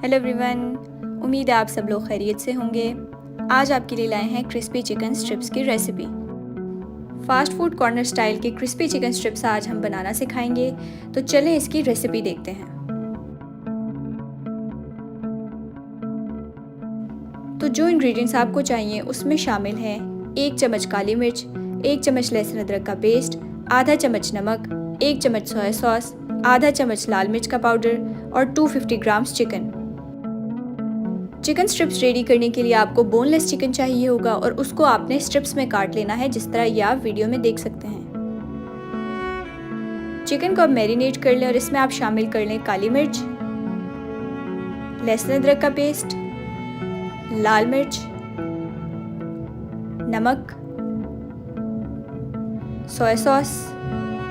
Hello everyone, उम्मीद है आप सब लोग खैरियत से होंगे। आज आपके लिए लाए हैं क्रिस्पी चिकन स्ट्रिप्स की recipe. Fast food corner style के क्रिस्पी चिकन स्ट्रिप्स आज हम बनाना सिखाएंगे, तो चलें इसकी रेसिपी देखते हैं। तो जो इंग्रेडिएंट्स आपको चाहिए उसमें शामिल हैं 1 चम्मच काली मिर्च, 1 चम्मच लहसुन अदरक का पेस्ट, आधा चम्मच नमक, 1 चम्मच सोया सॉस, आधा चम्मच लाल मिर्च का पाउडर और 250 grams chicken. Chicken strips ready करने के लिए आपको बोनलेस चिकन चाहिए होगा और उसको आपने स्ट्रिप्स में काट लेना है, जिस तरह ये आप वीडियो में देख सकते हैं। चिकन को आप मैरिनेट कर लें और इसमें आप शामिल कर लें काली मिर्च, लहसुन अदरक का पेस्ट, लाल मिर्च, नमक, सोया सॉस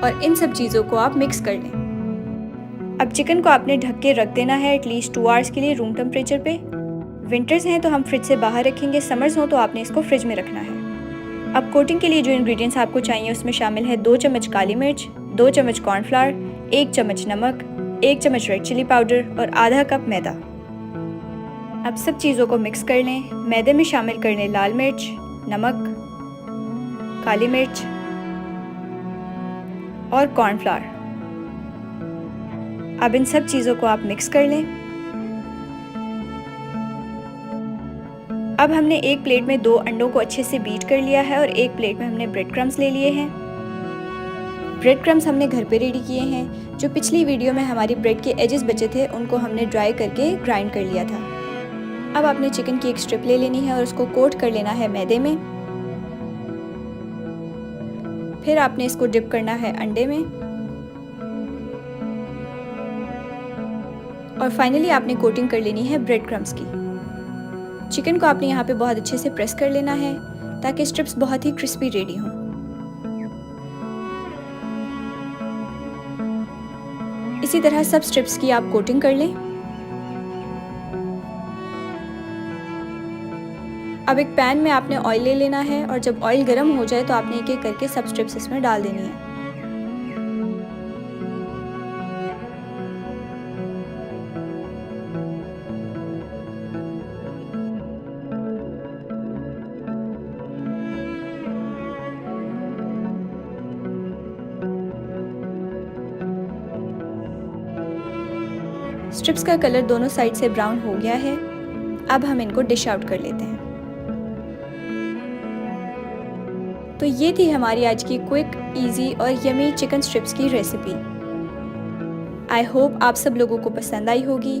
और इन सब चीज़ों को आप मिक्स कर लें। अब चिकन को आपने ढक के रख देना है एटलीस्ट 2 आवर्स के लिए रूम टेम्परेचर पे। विंटर्स हैं तो हम फ्रिज से बाहर रखेंगे, समर्स हो तो आपने इसको फ्रिज में रखना है। अब कोटिंग के लिए जो इंग्रेडिएंट्स आपको चाहिए उसमें शामिल है 2 चम्मच काली मिर्च, 2 चम्मच कॉर्नफ्लावर, 1 चम्मच नमक, 1 चम्मच रेड चिली पाउडर और आधा कप मैदा। अब सब चीज़ों को मिक्स कर लें। मैदे में शामिल कर लें लाल मिर्च, नमक, काली मिर्च और कॉर्नफ्लावर। अब इन सब चीज़ों को आप मिक्स कर लें। अब हमने एक प्लेट में 2 अंडों को अच्छे से बीट कर लिया है और एक प्लेट में हमने ब्रेड क्रम्स ले लिए हैं। ब्रेड क्रम्स हमने घर पे रेडी किए हैं। जो पिछली वीडियो में हमारी ब्रेड के एजेस बचे थे उनको हमने ड्राई करके ग्राइंड कर लिया था। अब आपने चिकन की एक स्ट्रिप ले लेनी है और उसको कोट कर लेना है मैदे में। फिर आपने इसको डिप करना है अंडे में और फाइनली आपने कोटिंग कर लेनी है ब्रेड क्रम्स की। चिकन को आपने यहाँ पे बहुत अच्छे से प्रेस कर लेना है ताकि स्ट्रिप्स बहुत ही क्रिस्पी रेडी हों। इसी तरह सब स्ट्रिप्स की आप कोटिंग कर लें। अब एक पैन में आपने ऑयल ले लेना है और जब ऑयल गर्म हो जाए तो आपने एक एक करके सब स्ट्रिप्स इसमें डाल देनी है। स्ट्रिप्स का कलर दोनों साइड से ब्राउन हो गया है। अब हम इनको डिश आउट कर लेते हैं। तो ये थी हमारी आज की क्विक, इजी और यमी चिकन स्ट्रिप्स की रेसिपी। आई होप आप सब लोगों को पसंद आई होगी।